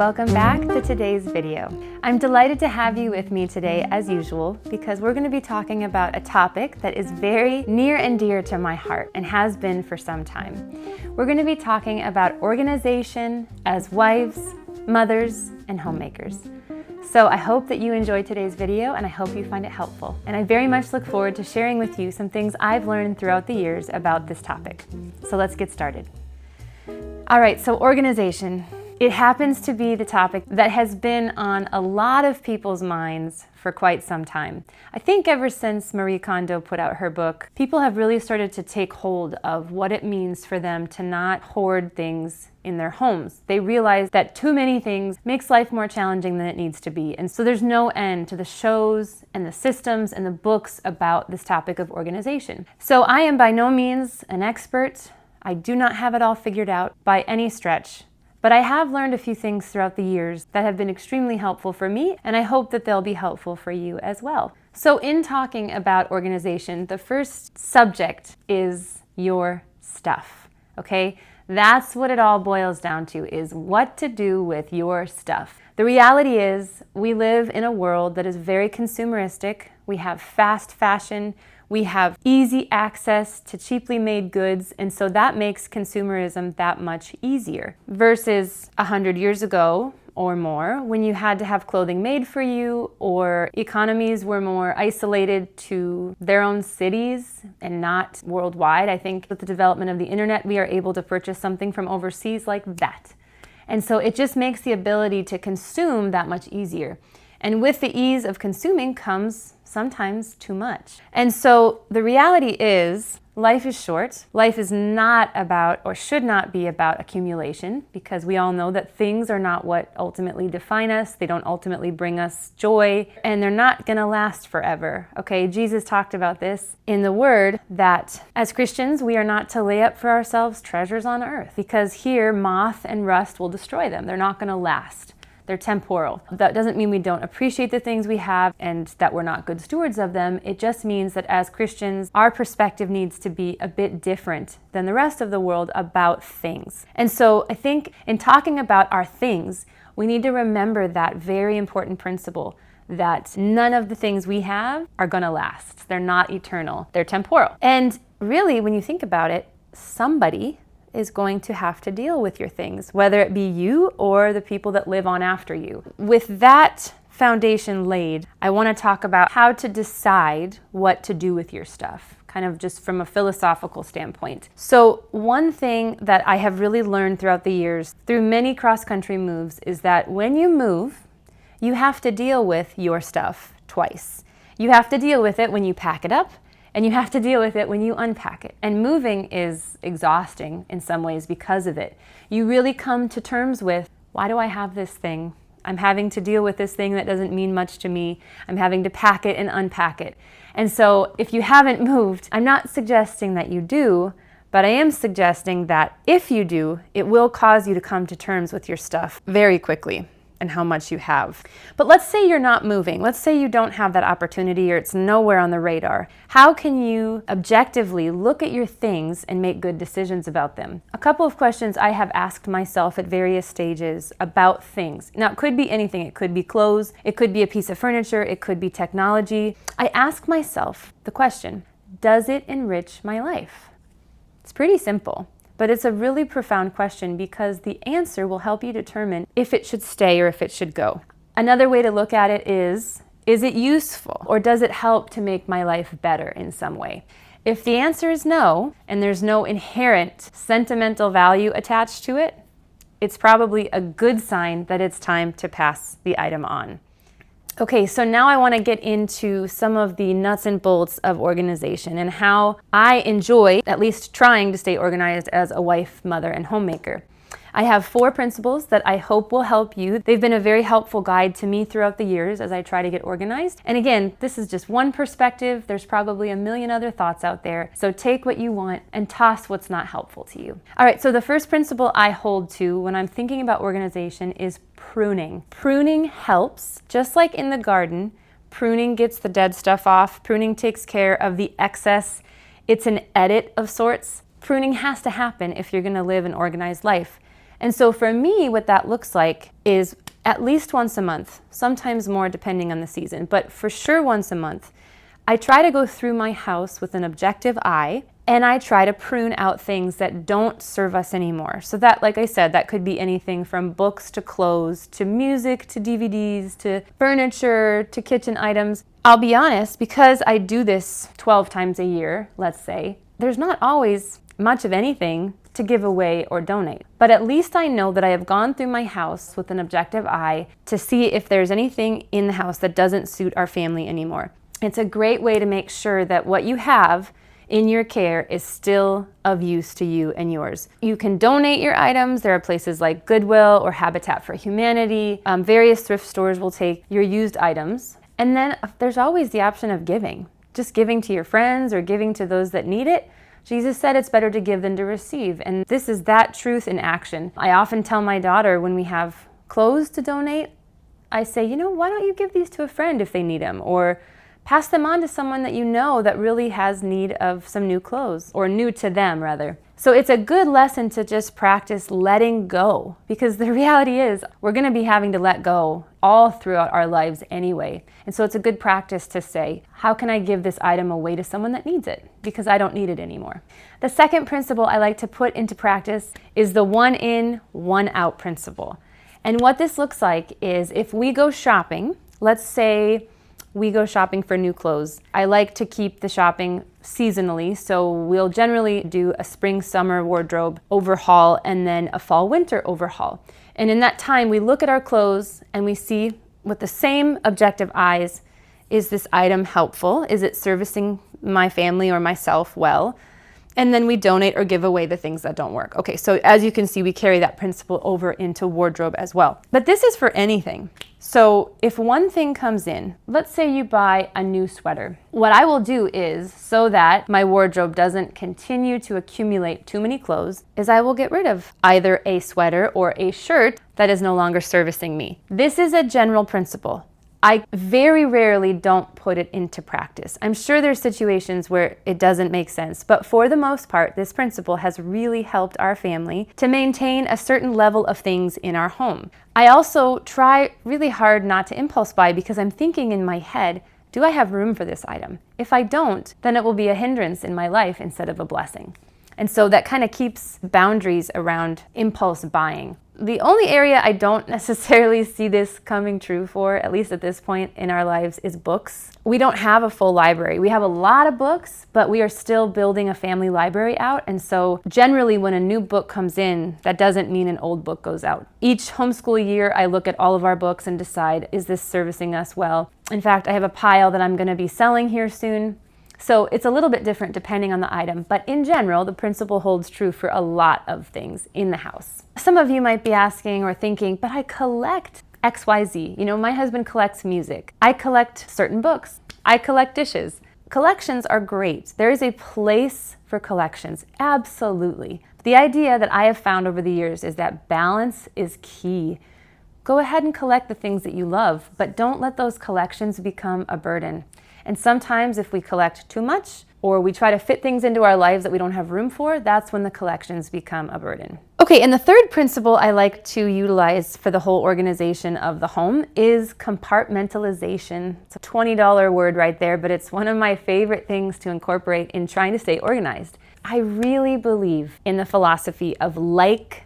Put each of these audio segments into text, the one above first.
welcome back to today's video. I'm delighted to have you with me today as usual because we're going to be talking about a topic that is very near and dear to my heart and has been for some time. We're going to be talking about organization as wives, mothers, and homemakers. So I hope that you enjoyed today's video and I hope you find it helpful. And I very much look forward to sharing with you some things I've learned throughout the years about this topic. So let's get started. All right, so organization. It happens to be the topic that has been on a lot of people's minds for quite some time. I think ever since Marie Kondo put out her book, people have really started to take hold of what it means for them to not hoard things in their homes. They realize that too many things makes life more challenging than it needs to be. And so there's no end to the shows and the systems and the books about this topic of organization. So I am by no means an expert. I do not have it all figured out by any stretch. But I have learned a few things throughout the years that have been extremely helpful for me, and I hope that they'll be helpful for you as well. So in talking about organization, the first subject is your stuff, okay? That's what it all boils down to, is what to do with your stuff. The reality is we live in a world that is very consumeristic. We have fast fashion. We have easy access to cheaply made goods, and so that makes consumerism that much easier. Versus 100 years ago or more, when you had to have clothing made for you, or economies were more isolated to their own cities and not worldwide. I think with the development of the internet, we are able to purchase something from overseas like that. And so it just makes the ability to consume that much easier. And with the ease of consuming comes sometimes too much. And so the reality is life is short. Life is not about, or should not be about, accumulation, because we all know that things are not what ultimately define us. They don't ultimately bring us joy, and they're not going to last forever. Okay, Jesus talked about this in the Word, that as Christians, we are not to lay up for ourselves treasures on earth, because here moth and rust will destroy them. They're not going to last. They're temporal. That doesn't mean we don't appreciate the things we have and that we're not good stewards of them. It just means that as Christians, our perspective needs to be a bit different than the rest of the world about things. And so I think in talking about our things, we need to remember that very important principle, that none of the things we have are going to last. They're not eternal. They're temporal. And really, when you think about it, somebody is going to have to deal with your things, whether it be you or the people that live on after you. With that foundation laid, I want to talk about how to decide what to do with your stuff, kind of just from a philosophical standpoint. So one thing that I have really learned throughout the years, through many cross-country moves, is that when you move, you have to deal with your stuff twice. You have to deal with it when you pack it up, and you have to deal with it when you unpack it. And moving is exhausting in some ways because of it. You really come to terms with, why do I have this thing? I'm having to deal with this thing that doesn't mean much to me. I'm having to pack it and unpack it. And so if you haven't moved, I'm not suggesting that you do, but I am suggesting that if you do, it will cause you to come to terms with your stuff very quickly and how much you have. But let's say you're not moving. Let's say you don't have that opportunity or it's nowhere on the radar. How can you objectively look at your things and make good decisions about them? A couple of questions I have asked myself at various stages about things. Now, it could be anything. It could be clothes. It could be a piece of furniture. It could be technology. I ask myself the question, does it enrich my life? It's pretty simple. But it's a really profound question because the answer will help you determine if it should stay or if it should go. Another way to look at it is it useful or does it help to make my life better in some way? If the answer is no, and there's no inherent sentimental value attached to it, it's probably a good sign that it's time to pass the item on. Okay, so now I want to get into some of the nuts and bolts of organization and how I enjoy at least trying to stay organized as a wife, mother, and homemaker. I have 4 principles that I hope will help you. They've been a very helpful guide to me throughout the years as I try to get organized. And again, this is just one perspective. There's probably a million other thoughts out there. So take what you want and toss what's not helpful to you. All right, so the first principle I hold to when I'm thinking about organization is pruning. Pruning helps, just like in the garden. Pruning gets the dead stuff off. Pruning takes care of the excess. It's an edit of sorts. Pruning has to happen if you're going to live an organized life. And so for me, what that looks like is at least once a month, sometimes more depending on the season, but for sure once a month, I try to go through my house with an objective eye, and I try to prune out things that don't serve us anymore. So that, like I said, that could be anything from books to clothes, to music, to DVDs, to furniture, to kitchen items. I'll be honest, because I do this 12 times a year, let's say, there's not always much of anything to give away or donate. But at least I know that I have gone through my house with an objective eye to see if there's anything in the house that doesn't suit our family anymore. It's a great way to make sure that what you have in your care is still of use to you and yours. You can donate your items. There are places like Goodwill or Habitat for Humanity. Various thrift stores will take your used items. And then there's always the option of giving. Just giving to your friends or giving to those that need it. Jesus said it's better to give than to receive. And this is that truth in action. I often tell my daughter when we have clothes to donate, I say, why don't you give these to a friend if they need them? Or pass them on to someone that you know that really has need of some new clothes, or new to them rather. So it's a good lesson to just practice letting go, because the reality is we're going to be having to let go all throughout our lives anyway. And so it's a good practice to say, how can I give this item away to someone that needs it? Because I don't need it anymore. The second principle I like to put into practice is the one in, one out principle. And what this looks like is if we go shopping, let's say we go shopping for new clothes. I like to keep the shopping seasonally, so we'll generally do a spring-summer wardrobe overhaul and then a fall-winter overhaul. And in that time, we look at our clothes and we see with the same objective eyes, is this item helpful? Is it servicing my family or myself well? And then we donate or give away the things that don't work. Okay, so as you can see, we carry that principle over into wardrobe as well. But this is for anything. So if one thing comes in, let's say you buy a new sweater. What I will do is, so that my wardrobe doesn't continue to accumulate too many clothes, is I will get rid of either a sweater or a shirt that is no longer servicing me. This is a general principle. I very rarely don't put it into practice. I'm sure there's situations where it doesn't make sense, but for the most part, this principle has really helped our family to maintain a certain level of things in our home. I also try really hard not to impulse buy, because I'm thinking in my head, do I have room for this item? If I don't, then it will be a hindrance in my life instead of a blessing. And so that kind of keeps boundaries around impulse buying. The only area I don't necessarily see this coming true for, at least at this point in our lives, is books. We don't have a full library. We have a lot of books, but we are still building a family library out. And so generally when a new book comes in, that doesn't mean an old book goes out. Each homeschool year, I look at all of our books and decide, is this servicing us well? In fact, I have a pile that I'm going to be selling here soon. So it's a little bit different depending on the item, but in general, the principle holds true for a lot of things in the house. Some of you might be asking or thinking, but I collect XYZ. My husband collects music. I collect certain books. I collect dishes. Collections are great. There is a place for collections, absolutely. The idea that I have found over the years is that balance is key. Go ahead and collect the things that you love, but don't let those collections become a burden. And sometimes if we collect too much, or we try to fit things into our lives that we don't have room for, that's when the collections become a burden. Okay, and the third principle I like to utilize for the whole organization of the home is compartmentalization. It's a $20 word right there, but it's one of my favorite things to incorporate in trying to stay organized. I really believe in the philosophy of like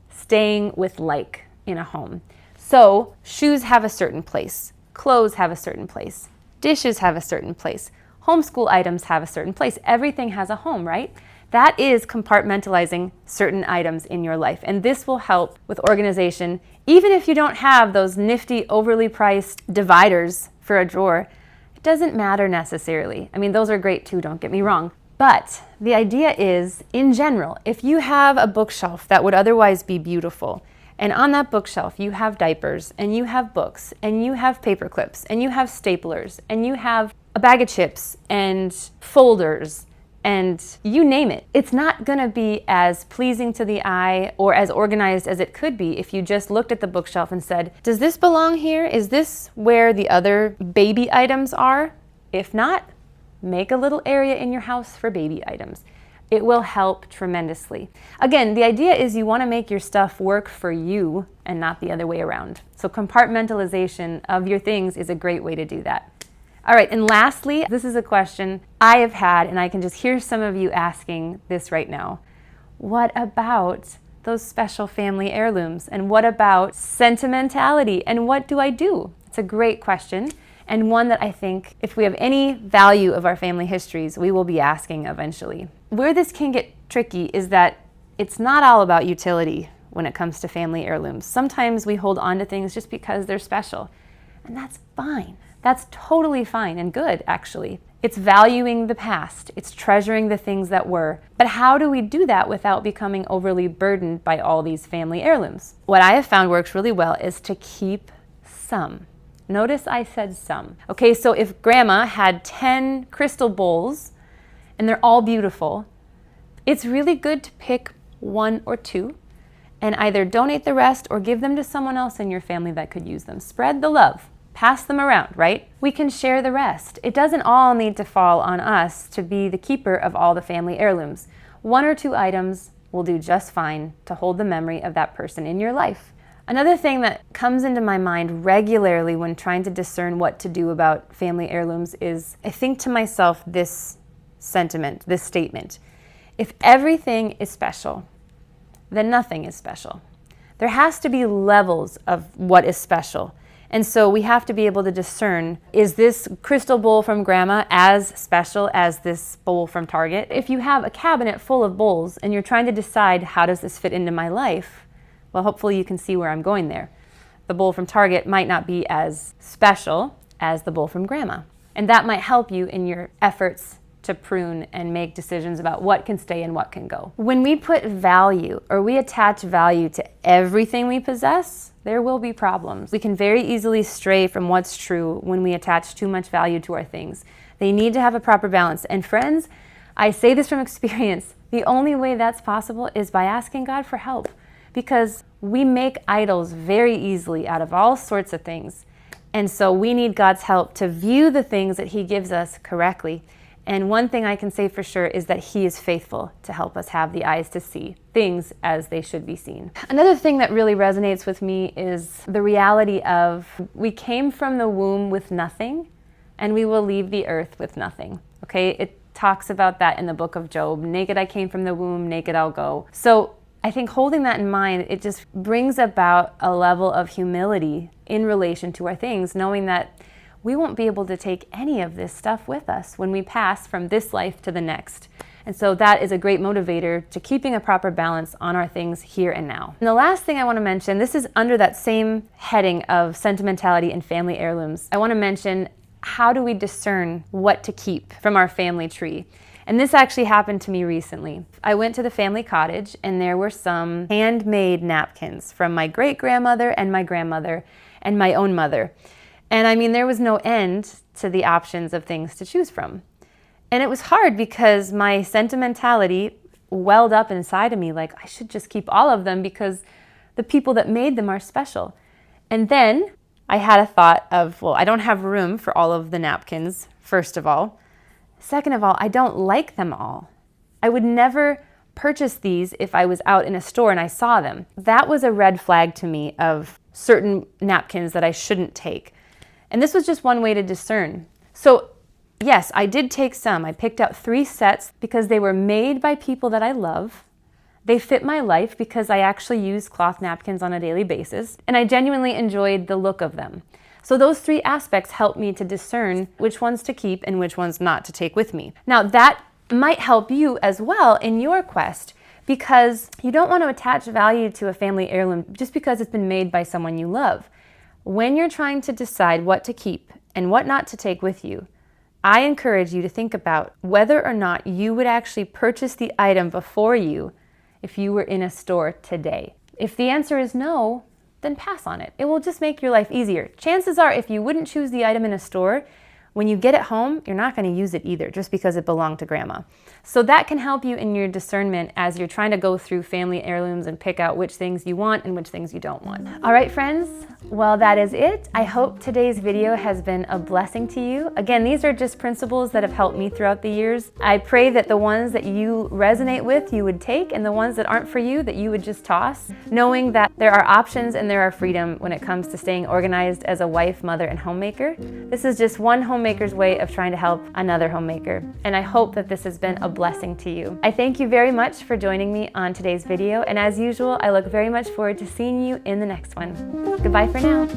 staying with like in a home. So shoes have a certain place, clothes have a certain place, dishes have a certain place. Homeschool items have a certain place. Everything has a home, right? That is compartmentalizing certain items in your life. And this will help with organization. Even if you don't have those nifty, overly priced dividers for a drawer, it doesn't matter necessarily. I mean, those are great too, don't get me wrong. But the idea is, in general, if you have a bookshelf that would otherwise be beautiful, and on that bookshelf, you have diapers, and you have books, and you have paper clips, and you have staplers, and you have a bag of chips, and folders, and you name it. It's not gonna be as pleasing to the eye or as organized as it could be if you just looked at the bookshelf and said, does this belong here? Is this where the other baby items are? If not, make a little area in your house for baby items. it will help tremendously. Again, the idea is you want to make your stuff work for you and not the other way around. So compartmentalization of your things is a great way to do that. All right, and lastly, this is a question I have had, and I can just hear some of you asking this right now. What about those special family heirlooms? And what about sentimentality? And what do I do? It's a great question, and one that I think if we have any value of our family histories, we will be asking eventually. Where this can get tricky is that it's not all about utility when it comes to family heirlooms. Sometimes we hold on to things just because they're special, and that's fine. That's totally fine and good, actually. It's valuing the past. It's treasuring the things that were. But how do we do that without becoming overly burdened by all these family heirlooms? What I have found works really well is to keep some. Notice I said some. Okay, so if grandma had 10 crystal bowls and they're all beautiful, it's really good to pick 1 or 2 and either donate the rest or give them to someone else in your family that could use them. Spread the love. Pass them around, right? We can share the rest. It doesn't all need to fall on us to be the keeper of all the family heirlooms. 1 or 2 items will do just fine to hold the memory of that person in your life. Another thing that comes into my mind regularly when trying to discern what to do about family heirlooms is I think to myself this sentiment, this statement. If everything is special, then nothing is special. There has to be levels of what is special. And so we have to be able to discern, is this crystal bowl from grandma as special as this bowl from Target? If you have a cabinet full of bowls and you're trying to decide how does this fit into my life, well, hopefully you can see where I'm going there. The bowl from Target might not be as special as the bowl from grandma. And that might help you in your efforts to prune and make decisions about what can stay and what can go. When we put value or we attach value to everything we possess, there will be problems. We can very easily stray from what's true when we attach too much value to our things. They need to have a proper balance. And friends, I say this from experience, the only way that's possible is by asking God for help, because we make idols very easily out of all sorts of things. And so we need God's help to view the things that He gives us correctly. And one thing I can say for sure is that He is faithful to help us have the eyes to see things as they should be seen. Another thing that really resonates with me is the reality of we came from the womb with nothing and we will leave the earth with nothing. Okay, it talks about that in the book of Job. Naked I came from the womb, naked I'll go. So I think holding that in mind, it just brings about a level of humility in relation to our things, knowing that we won't be able to take any of this stuff with us when we pass from this life to the next. And so that is a great motivator to keeping a proper balance on our things here and now. And the last thing I want to mention, this is under that same heading of sentimentality and family heirlooms. I want to mention, how do we discern what to keep from our family tree? And this actually happened to me recently. I went to the family cottage and there were some handmade napkins from my great-grandmother and my grandmother and my own mother. And I mean, there was no end to the options of things to choose from. And it was hard because my sentimentality welled up inside of me like, I should just keep all of them because the people that made them are special. And then I had a thought of, well, I don't have room for all of the napkins, first of all. Second of all, I don't like them all. I would never purchase these if I was out in a store and I saw them. That was a red flag to me of certain napkins that I shouldn't take. And this was just one way to discern. So yes, I did take some. I picked out 3 sets because they were made by people that I love. They fit my life because I actually use cloth napkins on a daily basis, and I genuinely enjoyed the look of them. So those 3 aspects helped me to discern which ones to keep and which ones not to take with me. Now that might help you as well in your quest, because you don't want to attach value to a family heirloom just because it's been made by someone you love. When you're trying to decide what to keep and what not to take with you, I encourage you to think about whether or not you would actually purchase the item before you if you were in a store today. If the answer is no, then pass on it. It will just make your life easier. Chances are, if you wouldn't choose the item in a store, when you get it home, you're not going to use it either just because it belonged to grandma. So that can help you in your discernment as you're trying to go through family heirlooms and pick out which things you want and which things you don't want. All right, friends, well, that is it. I hope today's video has been a blessing to you. Again, these are just principles that have helped me throughout the years. I pray that the ones that you resonate with, you would take, and the ones that aren't for you, that you would just toss, knowing that there are options and there are freedom when it comes to staying organized as a wife, mother, and homemaker. This is just one homemaker's way of trying to help another homemaker, and I hope that this has been a blessing to you. I thank you very much for joining me on today's video, and as usual, I look very much forward to seeing you in the next one. Goodbye for now.